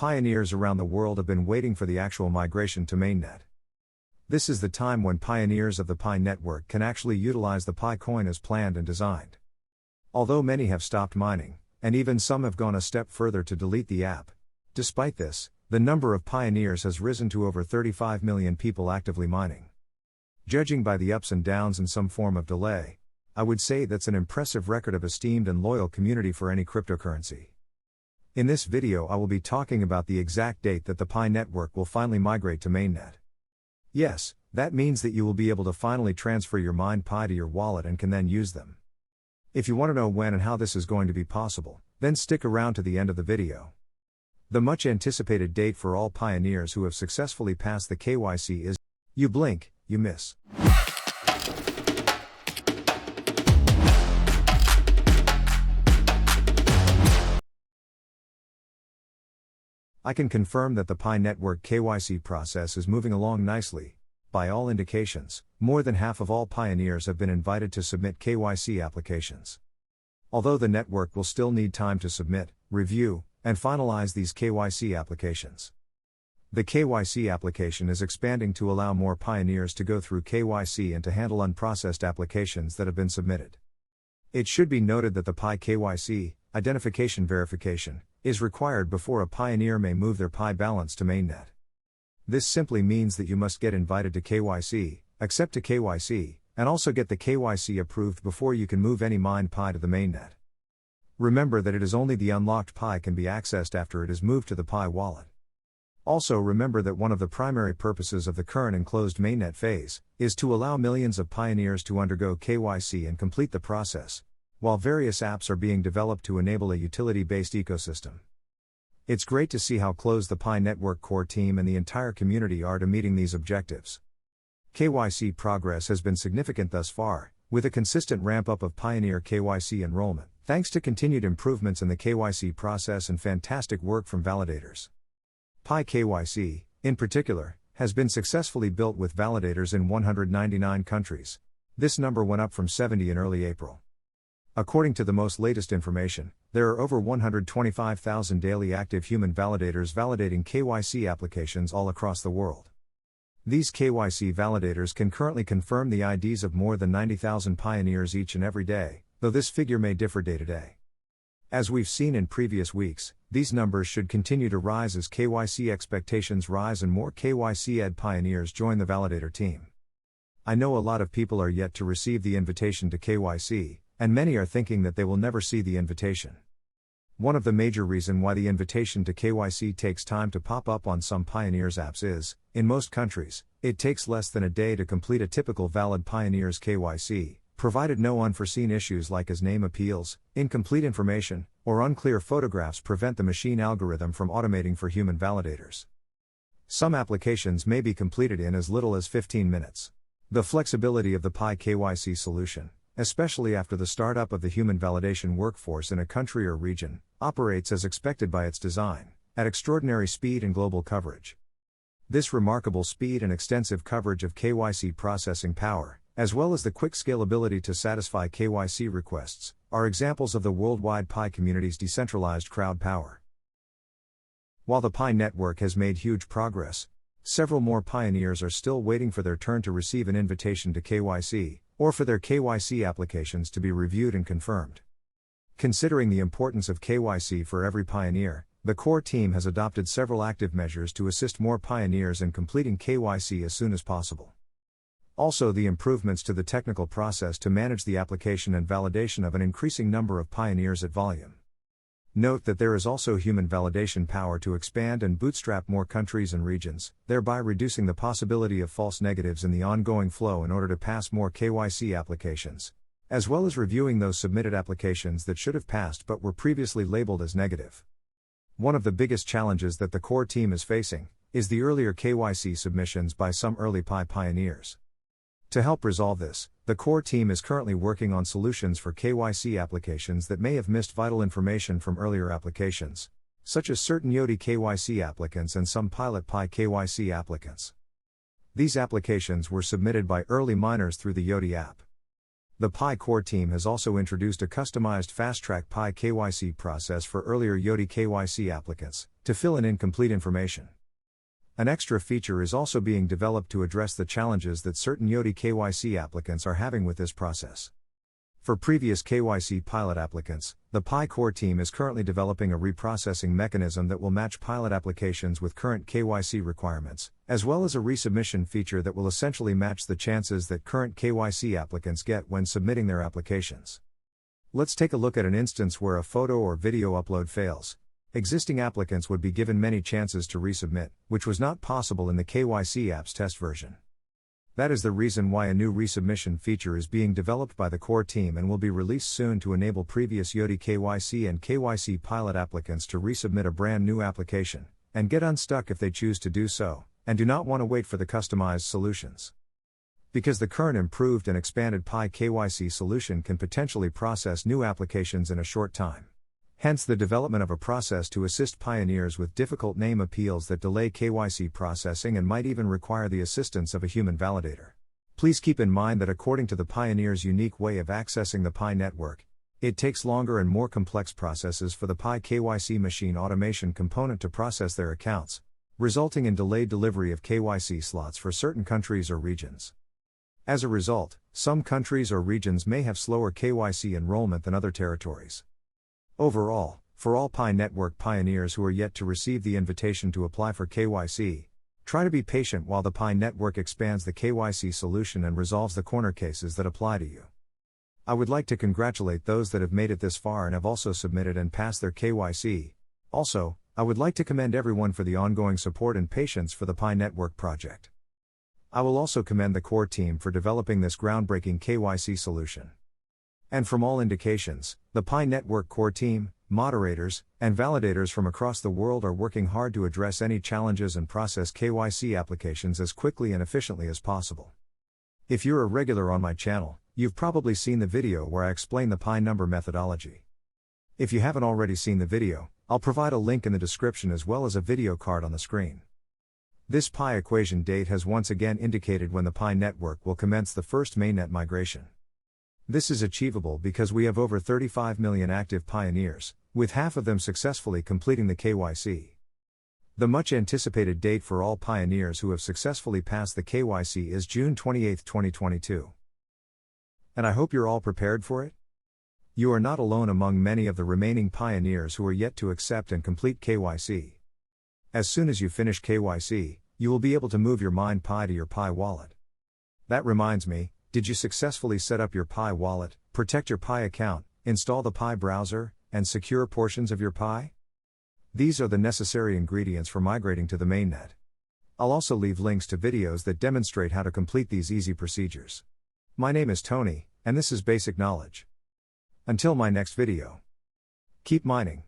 Pioneers around the world have been waiting for the actual migration to mainnet. This is the time when pioneers of the Pi network can actually utilize the Pi coin as planned and designed. Although many have stopped mining, and even some have gone a step further to delete the app, despite this, the number of pioneers has risen to over 35 million people actively mining. Judging by the ups and downs and some form of delay, I would say that's an impressive record of esteemed and loyal community for any cryptocurrency. In this video I will be talking about the exact date that the Pi network will finally migrate to mainnet. Yes, that means that you will be able to finally transfer your mined Pi to your wallet and can then use them. If you want to know when and how this is going to be possible, then stick around to the end of the video. The much anticipated date for all pioneers who have successfully passed the KYC is, you blink, you miss. I can confirm that the Pi network KYC process is moving along nicely. By all indications, more than half of all pioneers have been invited to submit KYC applications. Although the network will still need time to submit, review, and finalize these KYC applications. The KYC application is expanding to allow more pioneers to go through KYC and to handle unprocessed applications that have been submitted. It should be noted that the Pi KYC, identification verification, is required before a pioneer may move their Pi balance to mainnet. This simply means that you must get invited to KYC, accept a KYC, and also get the KYC approved before you can move any mined Pi to the mainnet. Remember that it is only the unlocked Pi can be accessed after it is moved to the Pi wallet. Also remember that one of the primary purposes of the current enclosed mainnet phase is to allow millions of pioneers to undergo KYC and complete the process, while various apps are being developed to enable a utility-based ecosystem. It's great to see how close the Pi network core team and the entire community are to meeting these objectives. KYC progress has been significant thus far, with a consistent ramp-up of pioneer KYC enrollment, thanks to continued improvements in the KYC process and fantastic work from validators. Pi KYC, in particular, has been successfully built with validators in 199 countries. This number went up from 70 in early April. According to the most latest information, there are over 125,000 daily active human validators validating KYC applications all across the world. These KYC validators can currently confirm the IDs of more than 90,000 pioneers each and every day, though this figure may differ day to day. As we've seen in previous weeks, these numbers should continue to rise as KYC expectations rise and more KYC-ed pioneers join the validator team. I know a lot of people are yet to receive the invitation to KYC, and many are thinking that they will never see the invitation. One of the major reasons why the invitation to KYC takes time to pop up on some pioneers' apps is, in most countries, it takes less than a day to complete a typical valid pioneer's KYC, provided no unforeseen issues like as name appeals, incomplete information, or unclear photographs prevent the machine algorithm from automating for human validators. Some applications may be completed in as little as 15 minutes. The flexibility of the Pi KYC solution, especially after the startup of the human validation workforce in a country or region, operates as expected by its design, at extraordinary speed and global coverage. This remarkable speed and extensive coverage of KYC processing power, as well as the quick scalability to satisfy KYC requests, are examples of the worldwide Pi community's decentralized crowd power. While the Pi network has made huge progress, several more pioneers are still waiting for their turn to receive an invitation to KYC, or for their KYC applications to be reviewed and confirmed. Considering the importance of KYC for every pioneer, the core team has adopted several active measures to assist more pioneers in completing KYC as soon as possible. Also, the improvements to the technical process to manage the application and validation of an increasing number of pioneers at volume. Note that there is also human validation power to expand and bootstrap more countries and regions, thereby reducing the possibility of false negatives in the ongoing flow in order to pass more KYC applications, as well as reviewing those submitted applications that should have passed but were previously labeled as negative. One of the biggest challenges that the core team is facing is the earlier KYC submissions by some early Pi pioneers. To help resolve this, the core team is currently working on solutions for KYC applications that may have missed vital information from earlier applications, such as certain Yoti KYC applicants and some pilot Pi KYC applicants. These applications were submitted by early miners through the Yoti app. The Pi core team has also introduced a customized fast-track Pi KYC process for earlier Yoti KYC applicants, to fill in incomplete information. An extra feature is also being developed to address the challenges that certain Yoti KYC applicants are having with this process. For previous KYC pilot applicants, the Pi core team is currently developing a reprocessing mechanism that will match pilot applications with current KYC requirements, as well as a resubmission feature that will essentially match the chances that current KYC applicants get when submitting their applications. Let's take a look at an instance where a photo or video upload fails. Existing applicants would be given many chances to resubmit, which was not possible in the KYC apps test version. That is the reason why a new resubmission feature is being developed by the core team and will be released soon to enable previous Yoti KYC and KYC pilot applicants to resubmit a brand new application, and get unstuck if they choose to do so, and do not want to wait for the customized solutions. Because the current improved and expanded Pi KYC solution can potentially process new applications in a short time. Hence the development of a process to assist pioneers with difficult name appeals that delay KYC processing and might even require the assistance of a human validator. Please keep in mind that according to the pioneer's unique way of accessing the Pi network, it takes longer and more complex processes for the Pi KYC machine automation component to process their accounts, resulting in delayed delivery of KYC slots for certain countries or regions. As a result, some countries or regions may have slower KYC enrollment than other territories. Overall, for all Pi network pioneers who are yet to receive the invitation to apply for KYC, try to be patient while the Pi network expands the KYC solution and resolves the corner cases that apply to you. I would like to congratulate those that have made it this far and have also submitted and passed their KYC. Also, I would like to commend everyone for the ongoing support and patience for the Pi network project. I will also commend the core team for developing this groundbreaking KYC solution. And from all indications, the Pi network core team, moderators, and validators from across the world are working hard to address any challenges and process KYC applications as quickly and efficiently as possible. If you're a regular on my channel, you've probably seen the video where I explain the Pi number methodology. If you haven't already seen the video, I'll provide a link in the description as well as a video card on the screen. This Pi equation date has once again indicated when the Pi network will commence the first mainnet migration. This is achievable because we have over 35 million active pioneers, with half of them successfully completing the KYC. The much anticipated date for all pioneers who have successfully passed the KYC is June 28, 2022. And I hope you're all prepared for it. You are not alone among many of the remaining pioneers who are yet to accept and complete KYC. As soon as you finish KYC, you will be able to move your Mind Pi to your Pi wallet. That reminds me, did you successfully set up your Pi wallet, protect your Pi account, install the Pi browser, and secure portions of your Pi? These are the necessary ingredients for migrating to the mainnet. I'll also leave links to videos that demonstrate how to complete these easy procedures. My name is Tony, and this is Basic Knowledge. Until my next video. Keep mining.